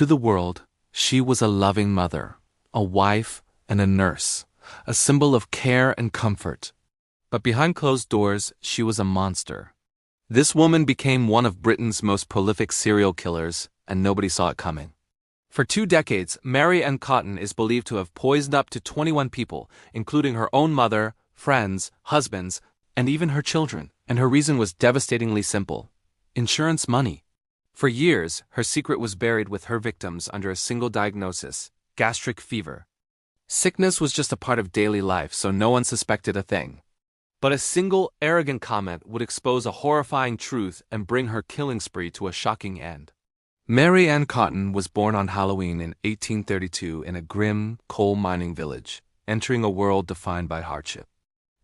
To the world, she was a loving mother, a wife, and a nurse, a symbol of care and comfort. But behind closed doors, she was a monster. This woman became one of Britain's most prolific serial killers, and nobody saw it coming. For 2 decades, Mary Ann Cotton is believed to have poisoned up to 21 people, including her own mother, friends, husbands, and even her children, and her reason was devastatingly simple: insurance money. For years, her secret was buried with her victims under a single diagnosis: gastric fever. Sickness was just a part of daily life, so no one suspected a thing. But a single arrogant comment would expose a horrifying truth and bring her killing spree to a shocking end. Mary Ann Cotton was born on Halloween in 1832 in a grim, coal mining village, entering a world defined by hardship.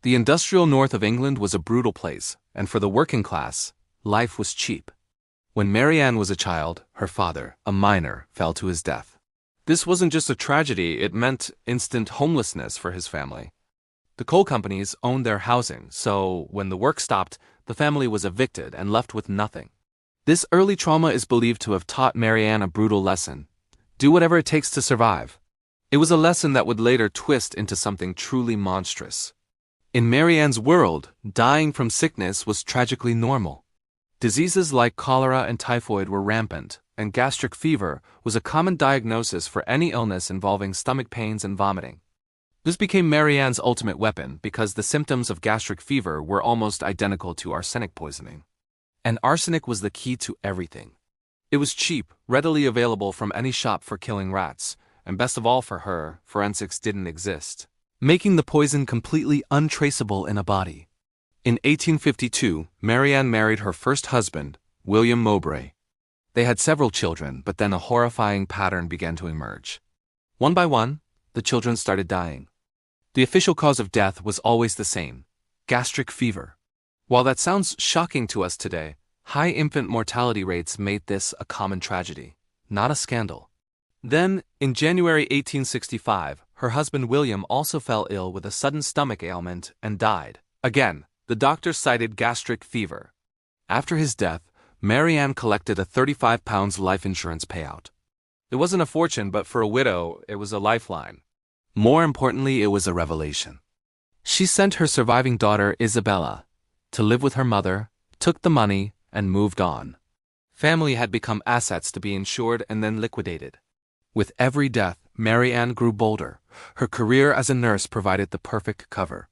The industrial north of England was a brutal place, and for the working class, life was cheap. When Mary Ann was a child, her father, a miner, fell to his death. This wasn't just a tragedy, it meant instant homelessness for his family. The coal companies owned their housing, so when the work stopped, the family was evicted and left with nothing. This early trauma is believed to have taught Mary Ann a brutal lesson: do whatever it takes to survive. It was a lesson that would later twist into something truly monstrous. In Mary Ann's world, dying from sickness was tragically normal. Diseases like cholera and typhoid were rampant, and gastric fever was a common diagnosis for any illness involving stomach pains and vomiting. This became Mary Ann's ultimate weapon because the symptoms of gastric fever were almost identical to arsenic poisoning. And arsenic was the key to everything. It was cheap, readily available from any shop for killing rats, and best of all for her, forensics didn't exist, making the poison completely untraceable in a body. In 1852, Mary Ann married her first husband, William Mowbray. They had several children, but then a horrifying pattern began to emerge. One by one, the children started dying. The official cause of death was always the same: gastric fever. While that sounds shocking to us today, high infant mortality rates made this a common tragedy, not a scandal. Then, in January 1865, her husband William also fell ill with a sudden stomach ailment and died. Again, the doctor cited gastric fever. After his death, Mary Ann collected a £35 life insurance payout. It wasn't a fortune, but for a widow, it was a lifeline. More importantly, it was a revelation. She sent her surviving daughter, Isabella, to live with her mother, took the money, and moved on. Family had become assets to be insured and then liquidated. With every death, Mary Ann grew bolder. Her career as a nurse provided the perfect cover.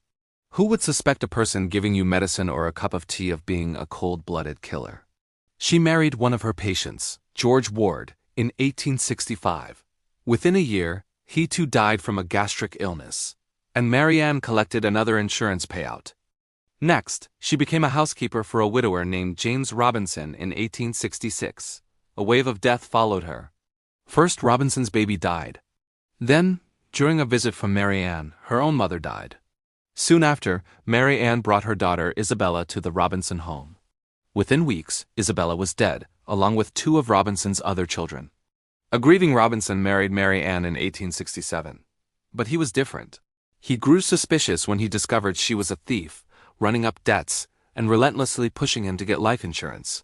Who would suspect a person giving you medicine or a cup of tea of being a cold-blooded killer? She married one of her patients, George Ward, in 1865. Within a year, he too died from a gastric illness, and Mary Ann collected another insurance payout. Next, she became a housekeeper for a widower named James Robinson in 1866. A wave of death followed her. First, Robinson's baby died. Then, during a visit from Mary Ann, her own mother died. Soon after, Mary Ann brought her daughter Isabella to the Robinson home. Within weeks, Isabella was dead, along with 2 of Robinson's other children. A grieving Robinson married Mary Ann in 1867. But he was different. He grew suspicious when he discovered she was a thief, running up debts, and relentlessly pushing him to get life insurance.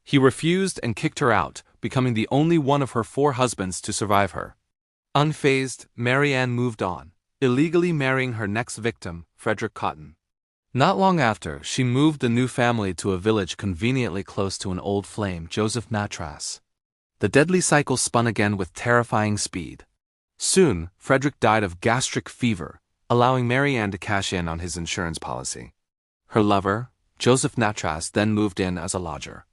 He refused and kicked her out, becoming the only one of her 4 husbands to survive her. Unfazed, Mary Ann moved on, illegally marrying her next victim, Frederick Cotton. Not long after, she moved the new family to a village conveniently close to an old flame, Joseph Nattrass. The deadly cycle spun again with terrifying speed. Soon, Frederick died of gastric fever, allowing Mary Ann to cash in on his insurance policy. Her lover, Joseph Nattrass, then moved in as a lodger.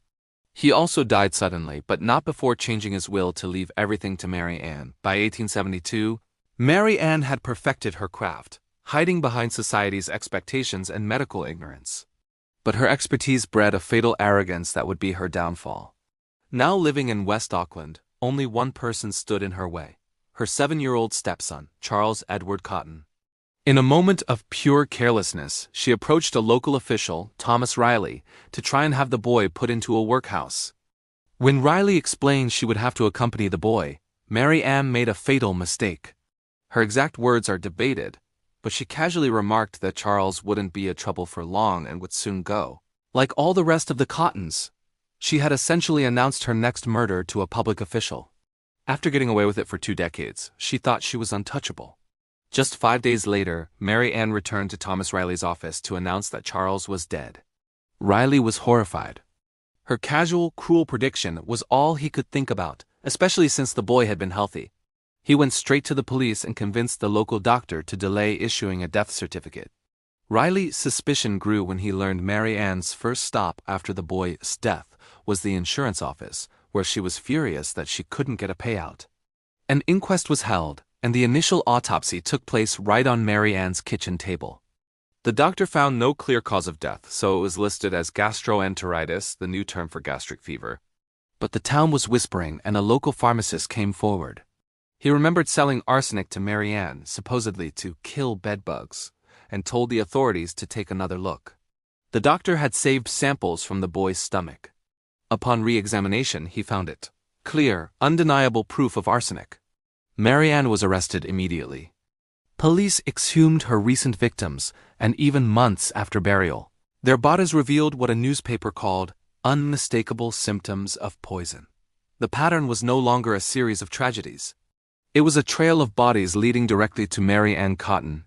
He also died suddenly, but not before changing his will to leave everything to Mary Ann. By 1872, Mary Ann had perfected her craft, hiding behind society's expectations and medical ignorance. But her expertise bred a fatal arrogance that would be her downfall. Now living in West Auckland, only one person stood in her way: her 7-year-old stepson, Charles Edward Cotton. In a moment of pure carelessness, she approached a local official, Thomas Riley, to try and have the boy put into a workhouse. When Riley explained she would have to accompany the boy, Mary Ann made a fatal mistake. Her exact words are debated, but she casually remarked that Charles wouldn't be a trouble for long and would soon go. Like all the rest of the Cottons, she had essentially announced her next murder to a public official. After getting away with it for 2 decades, she thought she was untouchable. Just 5 days later, Mary Ann returned to Thomas Riley's office to announce that Charles was dead. Riley was horrified. Her casual, cruel prediction was all he could think about, especially since the boy had been healthy. He went straight to the police and convinced the local doctor to delay issuing a death certificate. Riley's suspicion grew when he learned Mary Ann's first stop after the boy's death was the insurance office, where she was furious that she couldn't get a payout. An inquest was held, and the initial autopsy took place right on Mary Ann's kitchen table. The doctor found no clear cause of death, so it was listed as gastroenteritis, the new term for gastric fever. But the town was whispering, and a local pharmacist came forward. He remembered selling arsenic to Mary Ann, supposedly to kill bedbugs, and told the authorities to take another look. The doctor had saved samples from the boy's stomach. Upon re-examination, he found it. Clear, undeniable proof of arsenic. Mary Ann was arrested immediately. Police exhumed her recent victims, and even months after burial, their bodies revealed what a newspaper called unmistakable symptoms of poison. The pattern was no longer a series of tragedies. It was a trail of bodies leading directly to Mary Ann Cotton.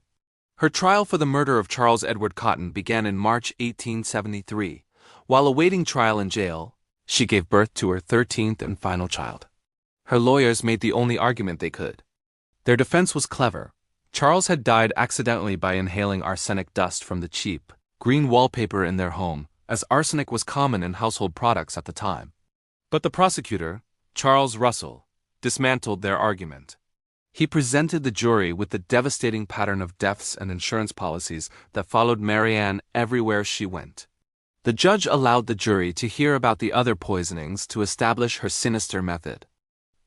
Her trial for the murder of Charles Edward Cotton began in March 1873. While awaiting trial in jail, she gave birth to her 13th and final child. Her lawyers made the only argument they could. Their defense was clever. Charles had died accidentally by inhaling arsenic dust from the cheap, green wallpaper in their home, as arsenic was common in household products at the time. But the prosecutor, Charles Russell, dismantled their argument. He presented the jury with the devastating pattern of deaths and insurance policies that followed Mary Ann everywhere she went. The judge allowed the jury to hear about the other poisonings to establish her sinister method.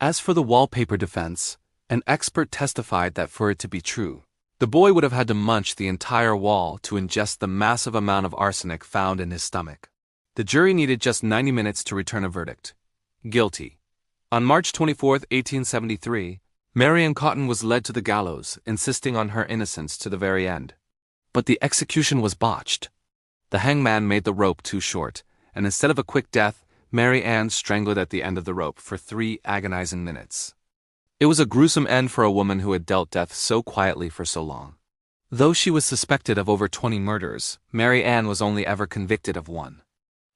As for the wallpaper defense, an expert testified that for it to be true, the boy would have had to munch the entire wall to ingest the massive amount of arsenic found in his stomach. The jury needed just 90 minutes to return a verdict. Guilty. On March 24, 1873, Mary Ann Cotton was led to the gallows, insisting on her innocence to the very end. But the execution was botched. The hangman made the rope too short, and instead of a quick death, Mary Ann strangled at the end of the rope for 3 agonizing minutes. It was a gruesome end for a woman who had dealt death so quietly for so long. Though she was suspected of over 20 murders, Mary Ann was only ever convicted of 1.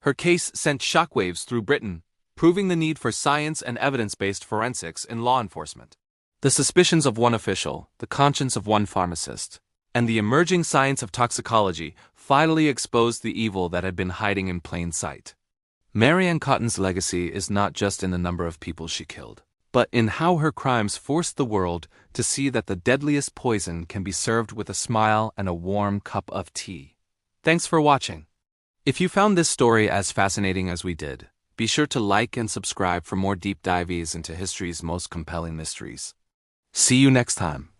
Her case sent shockwaves through Britain, proving the need for science and evidence-based forensics in law enforcement. The suspicions of one official, the conscience of one pharmacist, and the emerging science of toxicology finally exposed the evil that had been hiding in plain sight. Mary Ann Cotton's legacy is not just in the number of people she killed, but in how her crimes forced the world to see that the deadliest poison can be served with a smile and a warm cup of tea. Thanks for watching. If you found this story as fascinating as we did, be sure to like and subscribe for more deep dives into history's most compelling mysteries. See you next time.